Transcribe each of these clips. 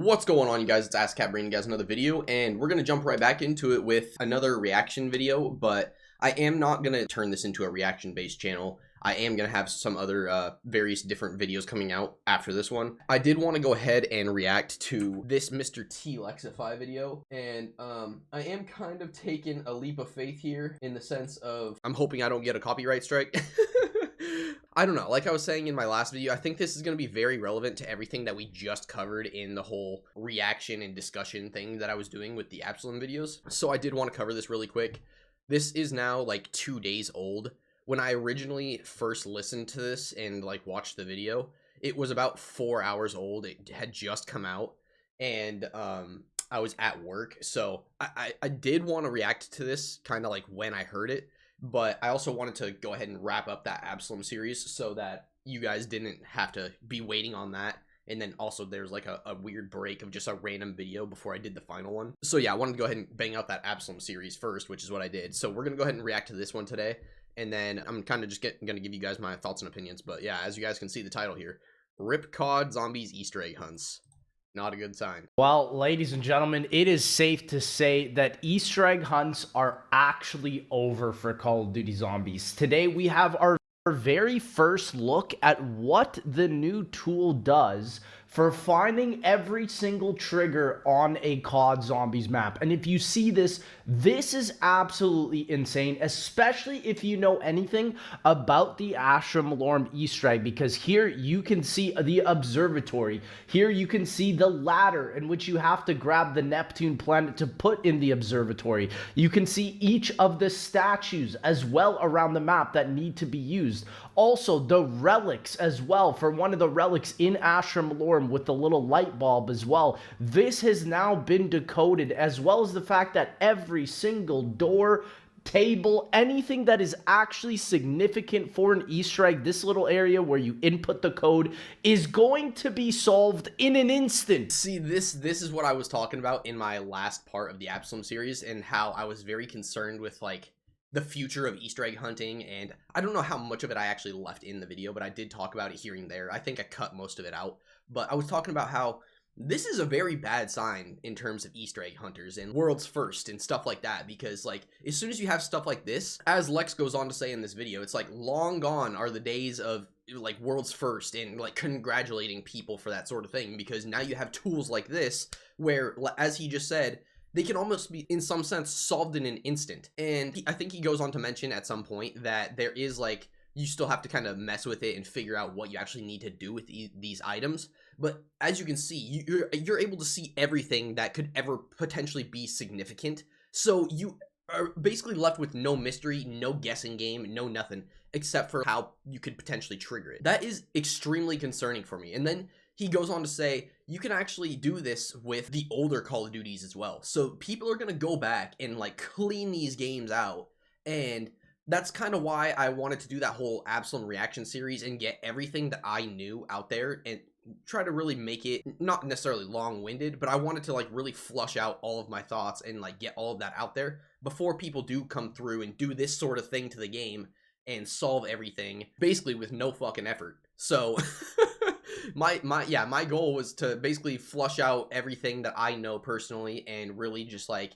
What's going on, you guys? It's AskCat bringing you guys another video, and we're going to jump right back into it with another reaction video, but I am not going to turn this into a reaction-based channel. I am going to have some other various different videos coming out after this one. I did want to go ahead and react to this MrTLexify video, and I am kind of taking a leap of faith here in the sense of I'm hoping I don't get a copyright strike. I don't know, like I was saying in my last video, I think this is going to be very relevant to everything that we just covered in the whole reaction and discussion thing that I was doing with the Absalom videos. So I did want to cover this really quick. This is now like 2 days old. When I originally first listened to this and like watched the video, it was about 4 hours old. It had just come out, and I was at work. So I did want to react to this kind of like when I heard it. But I also wanted to go ahead and wrap up that Absalom series so that you guys didn't have to be waiting on that. And then also there's like a weird break of just a random video before I did the final one. So yeah, I wanted to go ahead and bang out that Absalom series first, which is what I did. So we're going to go ahead and react to this one today. And then I'm kind of just going to give you guys my thoughts and opinions. But yeah, as you guys can see the title here, Rip CoD Zombies Easter Egg Hunts. Not a good sign. Well, ladies and gentlemen, it is safe to say that Easter egg hunts are actually over for Call of Duty Zombies. Today, we have our very first look at what the new tool does for finding every single trigger on a CoD Zombies map. And if you see this, this is absolutely insane, especially if you know anything about the Ashram Lorm Easter egg, because here you can see the observatory. Here you can see the ladder in which you have to grab the Neptune planet to put in the observatory. You can see each of the statues as well around the map that need to be used. Also, the relics as well, for one of the relics in Ashram Lorm with the little light bulb as well. This has now been decoded, as well as the fact that every single door, table, anything that is actually significant for an Easter egg, this little area where you input the code, is going to be solved in an instant. See, this is what I was talking about in my last part of the Absalom series, and how I was very concerned with like the future of Easter egg hunting. And I don't know how much of it I actually left in the video, but I did talk about it here and there. I think I cut most of it out, but I was talking about how this is a very bad sign in terms of Easter egg hunters and world's first and stuff like that, because like as soon as you have stuff like this, as Lex goes on to say in this video, it's like long gone are the days of like world's first and like congratulating people for that sort of thing, because now you have tools like this where, as he just said, they can almost be, in some sense, solved in an instant. And I think he goes on to mention at some point that there is like, you still have to kind of mess with it and figure out what you actually need to do with these items. But as you can see, you're able to see everything that could ever potentially be significant. So you are basically left with no mystery, no guessing game, no nothing, except for how you could potentially trigger it. That is extremely concerning for me. And then he goes on to say, you can actually do this with the older Call of Duties as well. So people are going to go back and like clean these games out. And that's kind of why I wanted to do that whole Absalom reaction series and get everything that I knew out there and try to really make it not necessarily long-winded, but I wanted to like really flush out all of my thoughts and like get all of that out there before people do come through and do this sort of thing to the game and solve everything basically with no fucking effort. So my goal was to basically flush out everything that I know personally and really just like,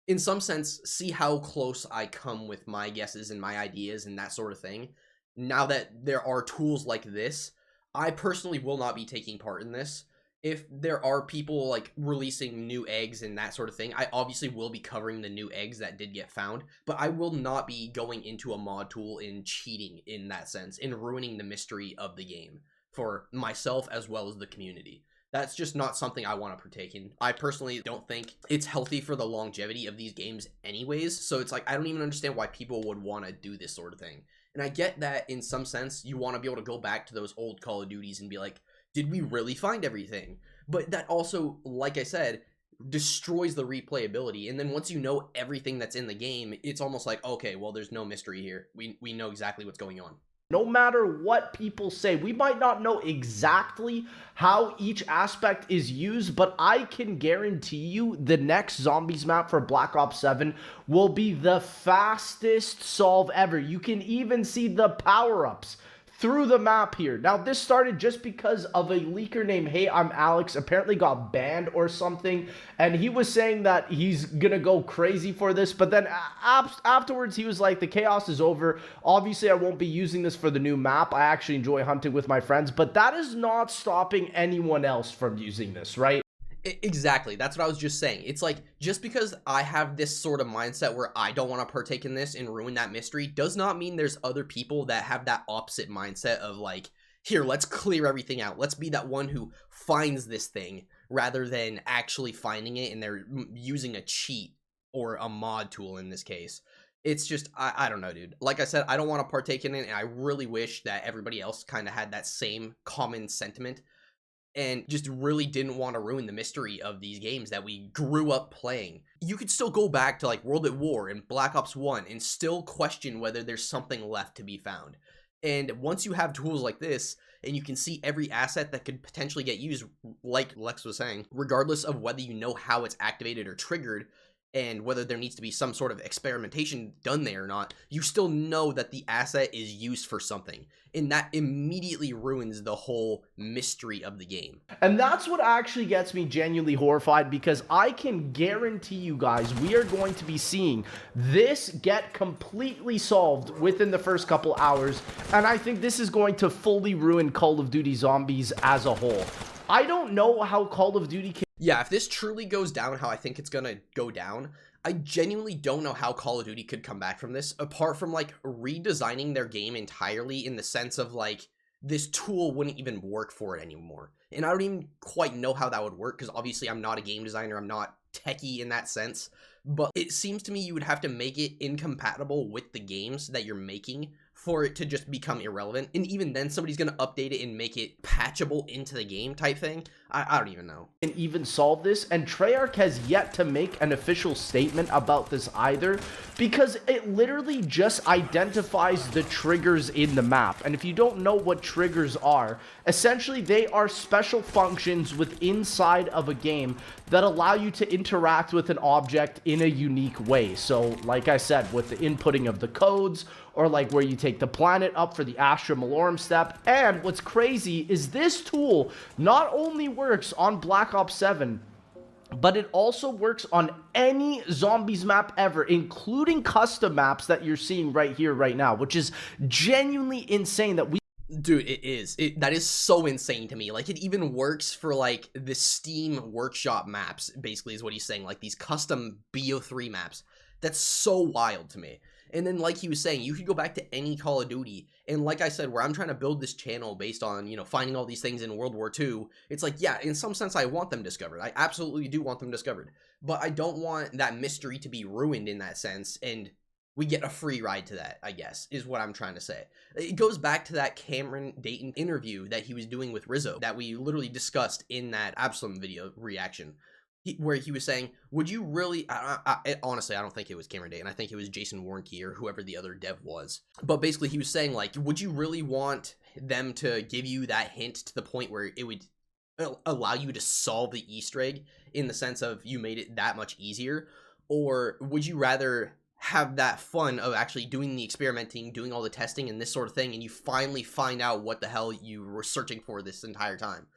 in some sense, see how close I come with my guesses and my ideas and that sort of thing. Now that there are tools like this, I personally will not be taking part in this. If there are people like releasing new eggs and that sort of thing, I obviously will be covering the new eggs that did get found, but I will not be going into a mod tool and cheating in that sense and ruining the mystery of the game for myself as well as the community. That's just not something I want to partake in. I personally don't think it's healthy for the longevity of these games anyways, so it's like I don't even understand why people would want to do this sort of thing. And I get that in some sense you want to be able to go back to those old Call of Duties and be like, did we really find everything? But that also, like I said, destroys the replayability. And then once you know everything that's in the game, it's almost like, okay, well, there's no mystery here. We know exactly what's going on. No matter what people say, we might not know exactly how each aspect is used, but I can guarantee you the next Zombies map for Black Ops 7 will be the fastest solve ever. You can even see the power-ups through the map here. Now, this started just because of a leaker named Hey, I'm Alex, apparently got banned or something, and he was saying that he's gonna go crazy for this, but then afterwards he was like, the chaos is over. Obviously, I won't be using this for the new map. I actually enjoy hunting with my friends, but that is not stopping anyone else from using this, right? Exactly. That's what I was just saying. It's like, just because I have this sort of mindset where I don't want to partake in this and ruin that mystery does not mean there's other people that have that opposite mindset of like, here, let's clear everything out. Let's be that one who finds this thing rather than actually finding it and they're using a cheat or a mod tool in this case. It's just, I don't know, dude. Like I said, I don't want to partake in it, and I really wish that everybody else kind of had that same common sentiment and just really didn't want to ruin the mystery of these games that we grew up playing. You could still go back to like World at War and Black Ops 1 and still question whether there's something left to be found. And once you have tools like this, and you can see every asset that could potentially get used, like Lex was saying, regardless of whether you know how it's activated or triggered, and whether there needs to be some sort of experimentation done there or not, you still know that the asset is used for something. And that immediately ruins the whole mystery of the game. And that's what actually gets me genuinely horrified, because I can guarantee you guys we are going to be seeing this get completely solved within the first couple hours. And I think this is going to fully ruin Call of Duty Zombies as a whole. I don't know how Call of Duty can... Yeah, if this truly goes down how I think it's gonna go down, I genuinely don't know how Call of Duty could come back from this, apart from like redesigning their game entirely in the sense of like, this tool wouldn't even work for it anymore. And I don't even quite know how that would work, because obviously I'm not a game designer, I'm not techie in that sense, but it seems to me you would have to make it incompatible with the games that you're making for it to just become irrelevant. And even then, somebody's going to update it and make it patchable into the game type thing. I don't even know. Can even solve this, and Treyarch has yet to make an official statement about this either, because it literally just identifies the triggers in the map. And if you don't know what triggers are, essentially they are special functions inside of a game that allow you to interact with an object in a unique way. So like I said, with the inputting of the codes, or like where you take the planet up for the Astra Malorum step. And what's crazy is this tool not only works on Black Ops 7, but it also works on any zombies map ever, including custom maps that you're seeing right here, right now, which is genuinely insane that we... Dude, it is. That is so insane to me. Like, it even works for, like, the Steam Workshop maps, basically, is what he's saying. Like, these custom BO3 maps. That's so wild to me. And then, like he was saying, you could go back to any Call of Duty, and like I said, where I'm trying to build this channel based on, you know, finding all these things in World War II, it's like, yeah, in some sense, I want them discovered. I absolutely do want them discovered. But I don't want that mystery to be ruined in that sense, and we get a free ride to that, I guess, is what I'm trying to say. It goes back to that Cameron Dayton interview that he was doing with Rizzo, that we literally discussed in that Absalom video reaction. Where he was saying, would you really, honestly, I don't think it was Cameron Dayton, I think it was Jason Warnke or whoever the other dev was, but basically he was saying, like, would you really want them to give you that hint to the point where it would allow you to solve the Easter egg in the sense of you made it that much easier, or would you rather have that fun of actually doing the experimenting, doing all the testing and this sort of thing, and you finally find out what the hell you were searching for this entire time?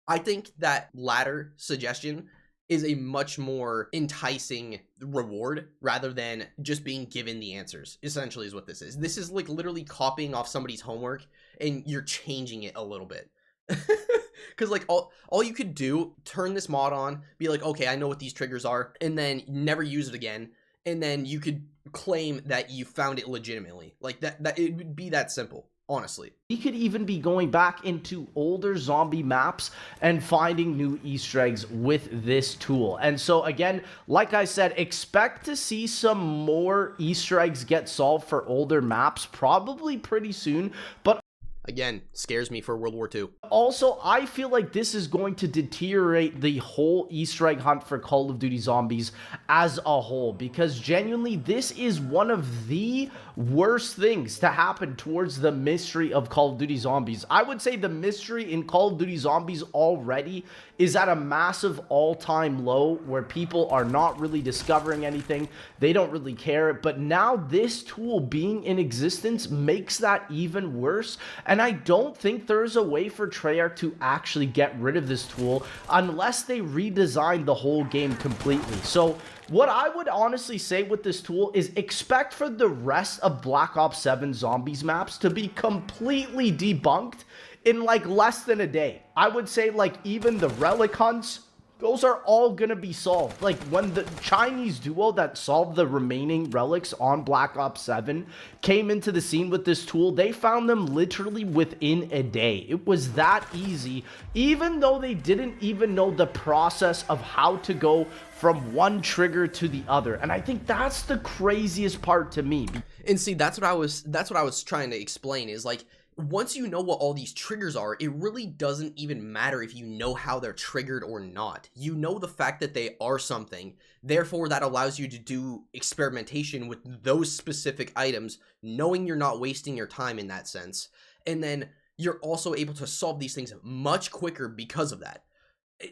I think that latter suggestion is a much more enticing reward rather than just being given the answers, essentially is what this is. This is like literally copying off somebody's homework and you're changing it a little bit. Because like all you could do, turn this mod on, be like, okay, I know what these triggers are, and then never use it again, and then you could claim that you found it legitimately. Like that it would be that simple. Honestly, we could even be going back into older zombie maps and finding new Easter eggs with this tool. And so again, like I said, expect to see some more Easter eggs get solved for older maps probably pretty soon. But again, scares me for World War II. Also, I feel like this is going to deteriorate the whole Easter egg hunt for Call of Duty Zombies as a whole, because genuinely, this is one of the worst things to happen towards the mystery of Call of Duty Zombies. I would say the mystery in Call of Duty Zombies already is at a massive all-time low where people are not really discovering anything. They don't really care. But now this tool being in existence makes that even worse. And And I don't think there's a way for Treyarch to actually get rid of this tool unless they redesign the whole game completely. So what I would honestly say with this tool is expect for the rest of Black Ops 7 Zombies maps to be completely debunked in like less than a day. I would say like even the relic hunts, those are all gonna be solved. Like when the Chinese duo that solved the remaining relics on Black Ops 7 came into the scene with this tool, they found them literally within a day. It was that easy, even though they didn't even know the process of how to go from one trigger to the other. And I think that's the craziest part to me. And see, that's what I was trying to explain, is like, once you know what all these triggers are, it really doesn't even matter if you know how they're triggered or not. You know the fact that they are something, therefore that allows you to do experimentation with those specific items, knowing you're not wasting your time in that sense. And then you're also able to solve these things much quicker because of that.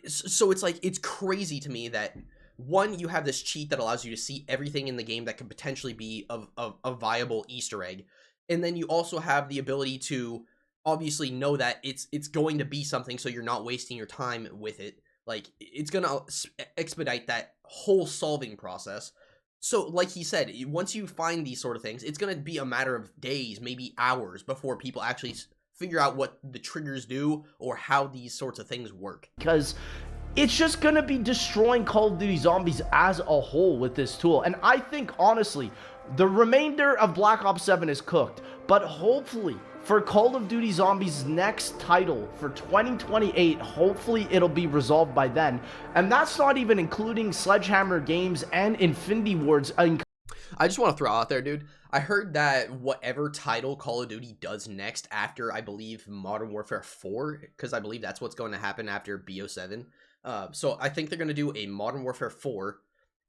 So it's like, it's crazy to me that, one, you have this cheat that allows you to see everything in the game that could potentially be a viable Easter egg. And then you also have the ability to obviously know that it's going to be something, so you're not wasting your time with it. Like, it's going to expedite that whole solving process. So, like he said, once you find these sort of things, it's going to be a matter of days, maybe hours, before people actually figure out what the triggers do or how these sorts of things work. Because it's just going to be destroying Call of Duty Zombies as a whole with this tool. And I think, honestly, the remainder of Black Ops 7 is cooked, but hopefully for Call of Duty Zombies' next title for 2028, hopefully it'll be resolved by then. And that's not even including Sledgehammer Games and Infinity Ward's. I just want to throw out there, dude, I heard that whatever title Call of Duty does next after, I believe, Modern Warfare 4, because I believe that's what's going to happen after BO7. So I think they're going to do a Modern Warfare 4,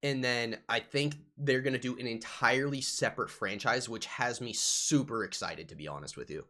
and then I think they're going to do an entirely separate franchise, which has me super excited, to be honest with you.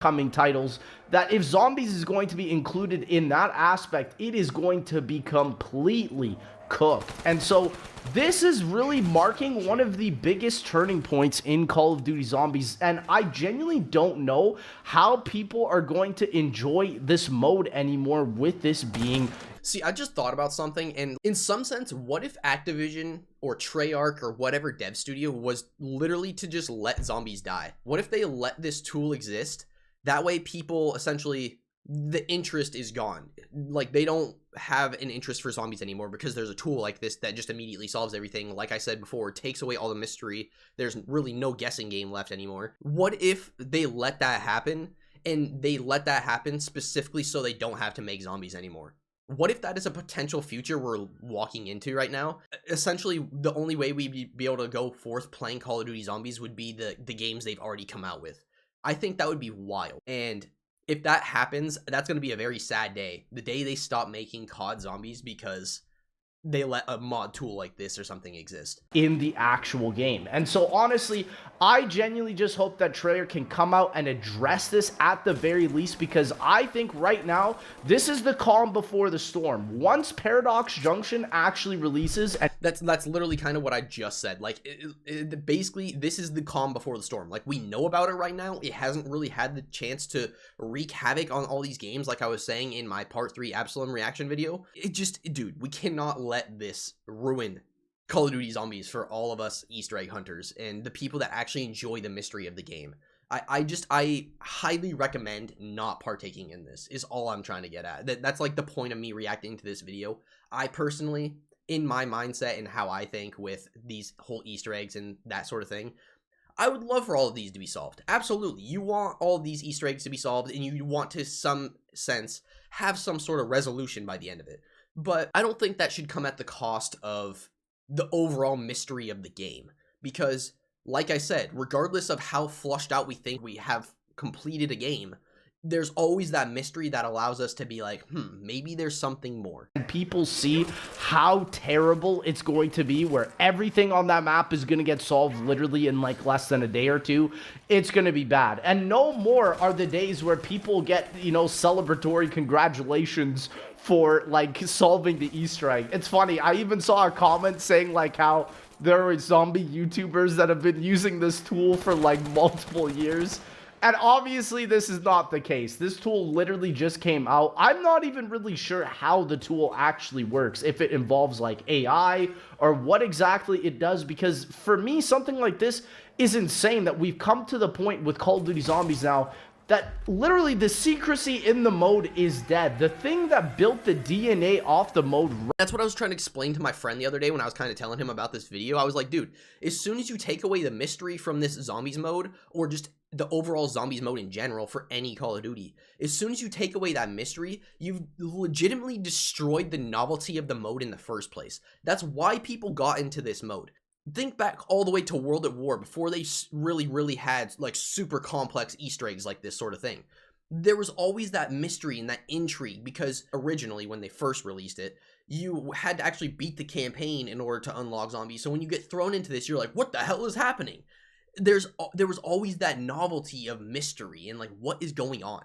Coming titles, that if Zombies is going to be included in that aspect, it is going to be completely cooked. And so this is really marking one of the biggest turning points in Call of Duty Zombies, and I genuinely don't know how people are going to enjoy this mode anymore with this being. See, I just thought about something, and in some sense, what if Activision or Treyarch or whatever dev studio was literally to just let zombies die? What if they let this tool exist? That way people essentially, the interest is gone. Like, they don't have an interest for zombies anymore because there's a tool like this that just immediately solves everything. Like I said before, it takes away all the mystery. There's really no guessing game left anymore. What if they let that happen, and they let that happen specifically so they don't have to make zombies anymore? What if that is a potential future we're walking into right now? Essentially, the only way we'd be able to go forth playing Call of Duty Zombies would be the games they've already come out with. I think that would be wild. And if that happens, that's going to be a very sad day. The day they stop making COD Zombies because they let a mod tool like this or something exist in the actual game. And so honestly, I genuinely just hope that Treyarch can come out and address this at the very least, because I think right now this is the calm before the storm. Once Paradox Junction actually releases, and that's literally kind of what I just said. Like, basically, this is the calm before the storm. Like, we know about it right now. It hasn't really had the chance to wreak havoc on all these games, like I was saying in my part 3 Absalom reaction video. It just, dude, we cannot let this ruin Call of Duty Zombies for all of us Easter egg hunters and the people that actually enjoy the mystery of the game. I highly recommend not partaking in this, is all I'm trying to get at. That's like the point of me reacting to this video. I personally, in my mindset and how I think with these whole Easter eggs and that sort of thing, I would love for all of these to be solved. Absolutely. You want all of these Easter eggs to be solved, and you want to some sense have some sort of resolution by the end of it. But I don't think that should come at the cost of the overall mystery of the game, because like I said, regardless of how flushed out we think we have completed a game, there's always that mystery that allows us to be like, maybe there's something more. And people see how terrible it's going to be, where everything on that map is going to get solved literally in like less than a day or two. It's going to be bad. And no more are the days where people get, you know, celebratory congratulations for like solving the Easter egg. It's funny, I even saw a comment saying like how there are zombie YouTubers that have been using this tool for like multiple years. And obviously this is not the case. This tool literally just came out. I'm not even really sure how the tool actually works, if it involves like AI or what exactly it does, because for me, something like this is insane that we've come to the point with Call of Duty Zombies now that literally the secrecy in the mode is dead. The thing that built the DNA off the mode. That's what I was trying to explain to my friend the other day when I was kind of telling him about this video. I was like, dude, as soon as you take away the mystery from this zombies mode, or just the overall zombies mode in general for any Call of Duty, as soon as you take away that mystery, you've legitimately destroyed the novelty of the mode in the first place. That's why people got into this mode. Think back all the way to World at War, before they really had like super complex Easter eggs like this sort of thing. There was always that mystery and that intrigue, because originally when they first released it, you had to actually beat the campaign in order to unlock zombies. So when you get thrown into this, you're like, what the hell is happening? There was always that novelty of mystery and like what is going on.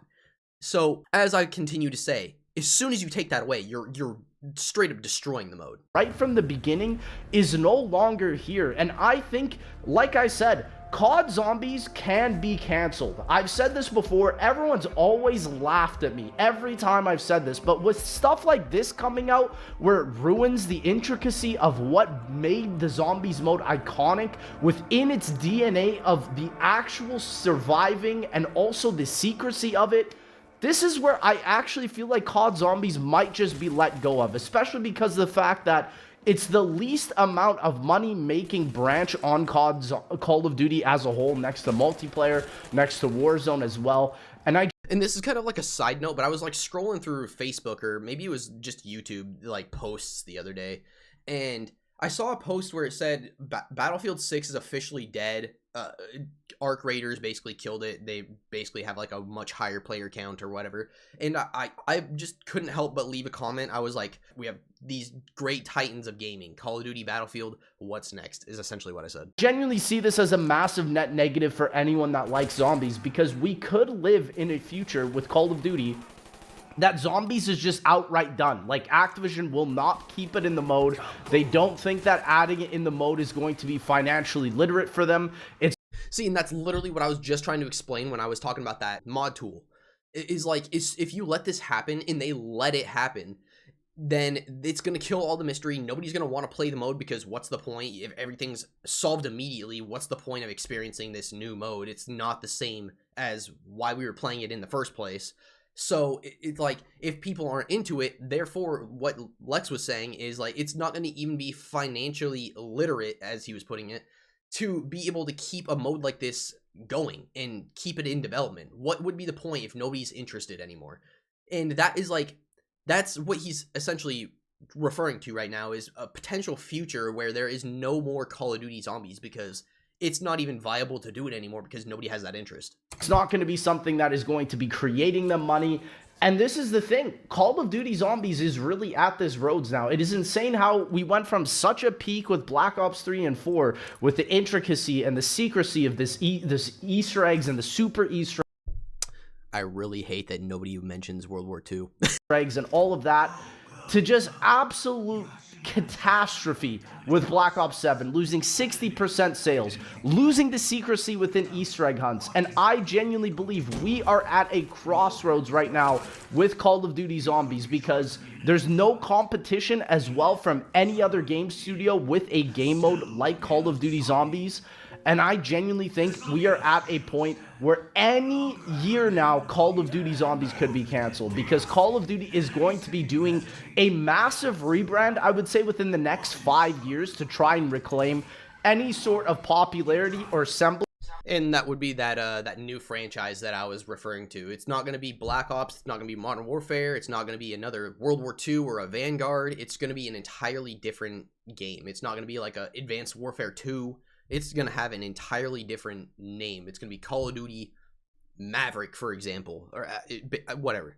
So as I continue to say, as soon as you take that away, you're straight up destroying the mode. Right from the beginning is no longer here. And I think, like I said, COD Zombies can be canceled. I've said this before. Everyone's always laughed at me every time I've said this. But with stuff like this coming out, where it ruins the intricacy of what made the Zombies mode iconic within its DNA of the actual surviving and also the secrecy of it, this is where I actually feel like COD Zombies might just be let go of, especially because of the fact that it's the least amount of money-making branch on Call of Duty as a whole, next to multiplayer, next to Warzone as well. And this is kind of like a side note, but I was like scrolling through Facebook, or maybe it was just YouTube, like posts the other day, and I saw a post where it said Battlefield 6 is officially dead. Arc Raiders basically killed it. They basically have like a much higher player count or whatever. And I just couldn't help but leave a comment. I was like, we have these great titans of gaming, Call of Duty, Battlefield. What's next is essentially what I said. Genuinely see this as a massive net negative for anyone that likes zombies, because we could live in a future with Call of Duty that zombies is just outright done. Like, Activision will not keep it in the mode. They don't think that adding it in the mode is going to be financially literate for them. See, and that's literally what I was just trying to explain when I was talking about that mod tool. If you let this happen, and they let it happen, then it's going to kill all the mystery. Nobody's going to want to play the mode, because what's the point? If everything's solved immediately, what's the point of experiencing this new mode? It's not the same as why we were playing it in the first place. So it's like, if people aren't into it, therefore what Lex was saying is like, it's not going to even be financially literate, as he was putting it, to be able to keep a mode like this going and keep it in development. What would be the point if nobody's interested anymore? And that is like, that's what he's essentially referring to right now, is a potential future where there is no more Call of Duty Zombies, because it's not even viable to do it anymore because nobody has that interest. It's not going to be something that is going to be creating them money. And this is the thing. Call of Duty Zombies is really at this roads now. It is insane how we went from such a peak with Black Ops 3 and 4 with the intricacy and the secrecy of this Easter eggs and the super Easter I really hate that nobody mentions World War II. eggs and all of that, to just absolute catastrophe with Black Ops 7, losing 60% sales, losing the secrecy within Easter egg hunts. And I genuinely believe we are at a crossroads right now with Call of Duty Zombies, because there's no competition as well from any other game studio with a game mode like Call of Duty Zombies. And I genuinely think we are at a point where any year now, Call of Duty Zombies could be canceled, because Call of Duty is going to be doing a massive rebrand, I would say, within the next 5 years to try and reclaim any sort of popularity or semblance. And that would be that new franchise that I was referring to. It's not going to be Black Ops. It's not going to be Modern Warfare. It's not going to be another World War II or a Vanguard. It's going to be an entirely different game. It's not going to be like a Advanced Warfare 2. It's going to have an entirely different name. It's going to be Call of Duty Maverick, for example, or whatever.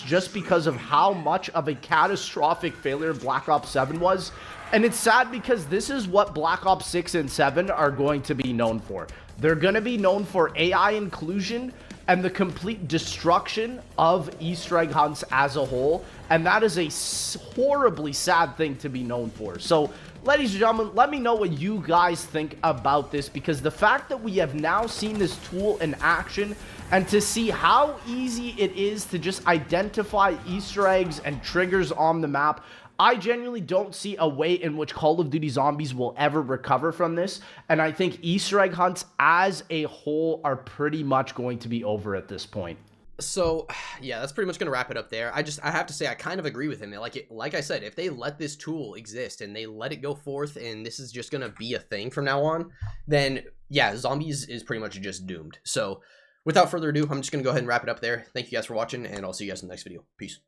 Just because of how much of a catastrophic failure Black Ops 7 was. And it's sad, because this is what Black Ops 6 and 7 are going to be known for. They're going to be known for AI inclusion and the complete destruction of Easter egg hunts as a whole. And that is a horribly sad thing to be known for. So ladies and gentlemen, let me know what you guys think about this, because the fact that we have now seen this tool in action and to see how easy it is to just identify Easter eggs and triggers on the map, I genuinely don't see a way in which Call of Duty Zombies will ever recover from this, and I think Easter egg hunts as a whole are pretty much going to be over at this point. So, yeah, that's pretty much going to wrap it up there. I have to say, I kind of agree with him. Like I said, if they let this tool exist and they let it go forth and this is just going to be a thing from now on, then, yeah, Zombies is pretty much just doomed. So, without further ado, I'm just going to go ahead and wrap it up there. Thank you guys for watching, and I'll see you guys in the next video. Peace.